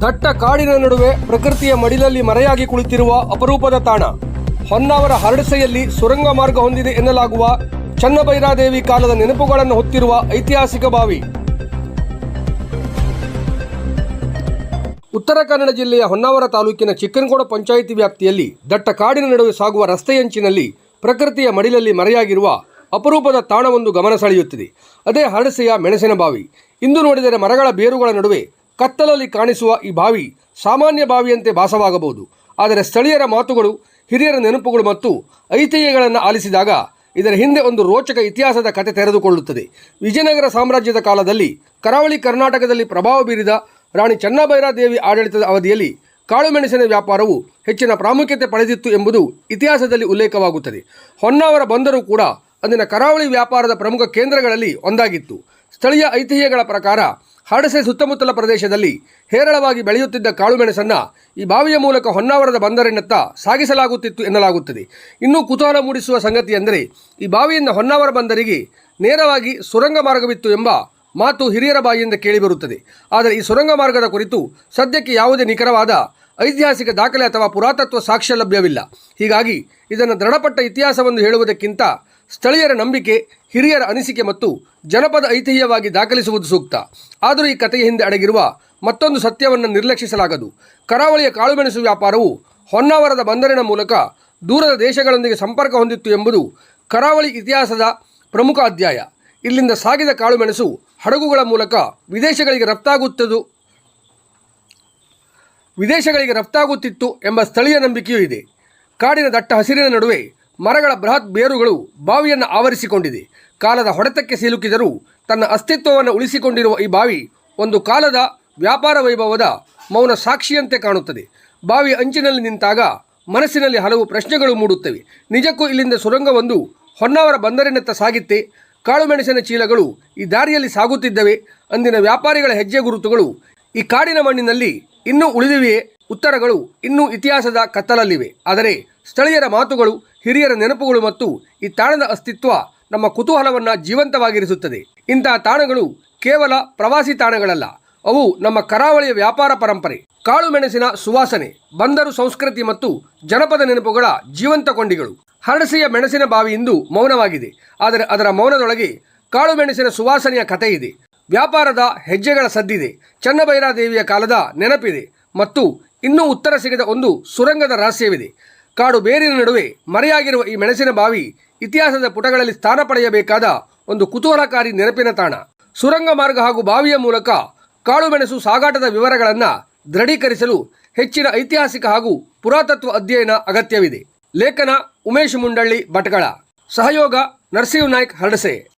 ದಟ್ಟ ಕಾಡಿನ ನಡುವೆ ಪ್ರಕೃತಿಯ ಮಡಿಲಲ್ಲಿ ಮರೆಯಾಗಿ ಕುಳಿತಿರುವ ಅಪರೂಪದ ತಾಣ ಹೊನ್ನಾವರ ಹರಡಸೆಯಲ್ಲಿ ಸುರಂಗ ಮಾರ್ಗ ಹೊಂದಿದೆ ಎನ್ನಲಾಗುವ ಚನ್ನಭೈರಾದೇವಿ ಕಾಲದ ನೆನಪುಗಳನ್ನು ಹೊತ್ತಿರುವ ಐತಿಹಾಸಿಕ ಬಾವಿ. ಉತ್ತರ ಕನ್ನಡ ಜಿಲ್ಲೆಯ ಹೊನ್ನಾವರ ತಾಲೂಕಿನ ಚಿಕ್ಕನಕೋಡ ಪಂಚಾಯಿತಿ ವ್ಯಾಪ್ತಿಯಲ್ಲಿ ದಟ್ಟ ಕಾಡಿನ ನಡುವೆ ಸಾಗುವ ರಸ್ತೆಯಂಚಿನಲ್ಲಿ ಪ್ರಕೃತಿಯ ಮಡಿಲಲ್ಲಿ ಮರೆಯಾಗಿರುವ ಅಪರೂಪದ ತಾಣವೊಂದು ಗಮನ ಸೆಳೆಯುತ್ತಿದೆ. ಅದೇ ಹರಡಸೆಯ ಮೆಣಸಿನ ಬಾವಿ. ಇಂದು ನೋಡಿದರೆ ಮರಗಳ ಬೇರುಗಳ ನಡುವೆ ಕತ್ತಲಲ್ಲಿ ಕಾಣಿಸುವ ಈ ಬಾವಿ ಸಾಮಾನ್ಯ ಬಾವಿಯಂತೆ ಭಾಸವಾಗಬಹುದು. ಆದರೆ ಸ್ಥಳೀಯರ ಮಾತುಗಳು, ಹಿರಿಯರ ನೆನಪುಗಳು ಮತ್ತು ಐತಿಹ್ಯಗಳನ್ನು ಆಲಿಸಿದಾಗ ಇದರ ಹಿಂದೆ ಒಂದು ರೋಚಕ ಇತಿಹಾಸದ ಕತೆ ತೆರೆದುಕೊಳ್ಳುತ್ತದೆ. ವಿಜಯನಗರ ಸಾಮ್ರಾಜ್ಯದ ಕಾಲದಲ್ಲಿ ಕರಾವಳಿ ಕರ್ನಾಟಕದಲ್ಲಿ ಪ್ರಭಾವ ಬೀರಿದ ರಾಣಿ ಚನ್ನಭೈರಾದೇವಿ ಆಡಳಿತದ ಅವಧಿಯಲ್ಲಿ ಕಾಳುಮೆಣಸಿನ ವ್ಯಾಪಾರವು ಹೆಚ್ಚಿನ ಪ್ರಾಮುಖ್ಯತೆ ಪಡೆದಿತ್ತು ಎಂಬುದು ಇತಿಹಾಸದಲ್ಲಿ ಉಲ್ಲೇಖವಾಗುತ್ತದೆ. ಹೊನ್ನಾವರ ಬಂದರು ಕೂಡ ಅಂದಿನ ಕರಾವಳಿ ವ್ಯಾಪಾರದ ಪ್ರಮುಖ ಕೇಂದ್ರಗಳಲ್ಲಿ ಒಂದಾಗಿತ್ತು. ಸ್ಥಳೀಯ ಐತಿಹ್ಯಗಳ ಪ್ರಕಾರ ಹರಡಸೆ ಸುತ್ತಮುತ್ತಲ ಪ್ರದೇಶದಲ್ಲಿ ಹೇರಳವಾಗಿ ಬೆಳೆಯುತ್ತಿದ್ದ ಕಾಳುಮೆಣಸನ್ನು ಈ ಬಾವಿಯ ಮೂಲಕ ಹೊನ್ನಾವರದ ಬಂದರಿನತ್ತ ಸಾಗಿಸಲಾಗುತ್ತಿತ್ತು ಎನ್ನಲಾಗುತ್ತದೆ. ಇನ್ನೂ ಕುತೂಹಲ ಮೂಡಿಸುವ ಸಂಗತಿ ಎಂದರೆ ಈ ಬಾವಿಯಿಂದ ಹೊನ್ನಾವರ ಬಂದರಿಗೆ ನೇರವಾಗಿ ಸುರಂಗ ಮಾರ್ಗವಿತ್ತು ಎಂಬ ಮಾತು ಹಿರಿಯರ ಬಾಯಿಯಿಂದ ಕೇಳಿಬರುತ್ತದೆ. ಆದರೆ ಈ ಸುರಂಗ ಮಾರ್ಗದ ಕುರಿತು ಸದ್ಯಕ್ಕೆ ಯಾವುದೇ ನಿಖರವಾದ ಐತಿಹಾಸಿಕ ದಾಖಲೆ ಅಥವಾ ಪುರಾತತ್ವ ಸಾಕ್ಷ್ಯ ಲಭ್ಯವಿಲ್ಲ. ಹೀಗಾಗಿ ಇದನ್ನು ದೃಢಪಟ್ಟ ಇತಿಹಾಸವನ್ನು ಹೇಳುವುದಕ್ಕಿಂತ ಸ್ಥಳೀಯರ ನಂಬಿಕೆ, ಹಿರಿಯರ ಅನಿಸಿಕೆ ಮತ್ತು ಜನಪದ ಐತಿಹ್ಯವಾಗಿ ದಾಖಲಿಸುವುದು ಸೂಕ್ತ. ಆದರೂ ಈ ಕಥೆಯ ಹಿಂದೆ ಅಡಗಿರುವ ಮತ್ತೊಂದು ಸತ್ಯವನ್ನು ನಿರ್ಲಕ್ಷಿಸಲಾಗದು. ಕರಾವಳಿಯ ಕಾಳುಮೆಣಸು ವ್ಯಾಪಾರವು ಹೊನ್ನಾವರದ ಬಂದರಿನ ಮೂಲಕ ದೂರದ ದೇಶಗಳೊಂದಿಗೆ ಸಂಪರ್ಕ ಹೊಂದಿತ್ತು ಎಂಬುದು ಕರಾವಳಿ ಇತಿಹಾಸದ ಪ್ರಮುಖ ಅಧ್ಯಾಯ. ಇಲ್ಲಿಂದ ಸಾಗಿದ ಕಾಳುಮೆಣಸು ಹಡಗುಗಳ ಮೂಲಕ ವಿದೇಶಗಳಿಗೆ ರಫ್ತಾಗುತ್ತಿತ್ತು ಎಂಬ ಸ್ಥಳೀಯ ನಂಬಿಕೆಯೂ ಇದೆ. ಕಾಡಿನ ದಟ್ಟ ಹಸಿರಿನ ನಡುವೆ ಮರಗಳ ಬೃಹತ್ ಬೇರುಗಳು ಬಾವಿಯನ್ನು ಆವರಿಸಿಕೊಂಡಿದೆ. ಕಾಲದ ಹೊಡೆತಕ್ಕೆ ಸಿಲುಕಿದರೂ ತನ್ನ ಅಸ್ತಿತ್ವವನ್ನು ಉಳಿಸಿಕೊಂಡಿರುವ ಈ ಬಾವಿ ಒಂದು ಕಾಲದ ವ್ಯಾಪಾರ ವೈಭವದ ಮೌನ ಸಾಕ್ಷಿಯಂತೆ ಕಾಣುತ್ತದೆ. ಬಾವಿಯ ಅಂಚಿನಲ್ಲಿ ನಿಂತಾಗ ಮನಸ್ಸಿನಲ್ಲಿ ಹಲವು ಪ್ರಶ್ನೆಗಳು ಮೂಡುತ್ತವೆ. ನಿಜಕ್ಕೂ ಇಲ್ಲಿಂದ ಸುರಂಗವೊಂದು ಹೊನ್ನಾವರ ಬಂದರಿನತ್ತ ಸಾಗಿತ್ತೆ? ಕಾಳುಮೆಣಸಿನ ಚೀಲಗಳು ಈ ದಾರಿಯಲ್ಲಿ ಸಾಗುತ್ತಿದ್ದವೆ? ಅಂದಿನ ವ್ಯಾಪಾರಿಗಳ ಹೆಜ್ಜೆ ಗುರುತುಗಳು ಈ ಕಾಡಿನ ಮಣ್ಣಿನಲ್ಲಿ ಇನ್ನೂ ಉಳಿದಿವೆಯೇ? ಉತ್ತರಗಳು ಇನ್ನೂ ಇತಿಹಾಸದ ಕತ್ತಲಲ್ಲಿವೆ. ಆದರೆ ಸ್ಥಳೀಯರ ಮಾತುಗಳು, ಹಿರಿಯರ ನೆನಪುಗಳು ಮತ್ತು ಈ ತಾಣದ ಅಸ್ತಿತ್ವ ನಮ್ಮ ಕುತೂಹಲವನ್ನು ಜೀವಂತವಾಗಿರಿಸುತ್ತದೆ. ಇಂತಹ ತಾಣಗಳು ಕೇವಲ ಪ್ರವಾಸಿ ತಾಣಗಳಲ್ಲ, ಅವು ನಮ್ಮ ಕರಾವಳಿಯ ವ್ಯಾಪಾರ ಪರಂಪರೆ, ಕಾಳುಮೆಣಸಿನ ಸುವಾಸನೆ, ಬಂದರು ಸಂಸ್ಕೃತಿ ಮತ್ತು ಜನಪದ ನೆನಪುಗಳ ಜೀವಂತ ಕೊಂಡಿಗಳು. ಹರಡಸೆಯ ಮೆಣಸಿನ ಬಾವಿ ಇಂದು ಮೌನವಾಗಿದೆ. ಆದರೆ ಅದರ ಮೌನದೊಳಗೆ ಕಾಳುಮೆಣಸಿನ ಸುವಾಸನೆಯ ಕಥೆ ಇದೆ. ವ್ಯಾಪಾರದ ಹೆಜ್ಜೆಗಳ ಸದ್ದಿದೆ, ಚನ್ನಭೈರಾದೇವಿಯ ಕಾಲದ ನೆನಪಿದೆ ಮತ್ತು ಇನ್ನೂ ಉತ್ತರ ಸಿಗದ ಒಂದು ಸುರಂಗದ ರಹಸ್ಯವಿದೆ. ಕಾಡು ಬೇರಿನ ನಡುವೆ ಮರೆಯಾಗಿರುವ ಈ ಮೆಣಸಿನ ಬಾವಿ ಇತಿಹಾಸದ ಪುಟಗಳಲ್ಲಿ ಸ್ಥಾನ ಪಡೆಯಬೇಕಾದ ಒಂದು ಕುತೂಹಲಕಾರಿ ನೆನಪಿನ ತಾಣ. ಸುರಂಗ ಮಾರ್ಗ ಹಾಗೂ ಬಾವಿಯ ಮೂಲಕ ಕಾಳುಮೆಣಸು ಸಾಗಾಟದ ವಿವರಗಳನ್ನು ದೃಢೀಕರಿಸಲು ಹೆಚ್ಚಿನ ಐತಿಹಾಸಿಕ ಹಾಗೂ ಪುರಾತತ್ವ ಅಧ್ಯಯನ ಅಗತ್ಯವಿದೆ. ಲೇಖನ ಉಮೇಶ್ ಮುಂಡಳ್ಳಿ ಭಟ್ಕಳ, ಸಹಯೋಗ ನರಸಿಂಹ ನಾಯ್ಕ್ ಹರಡಸೆ.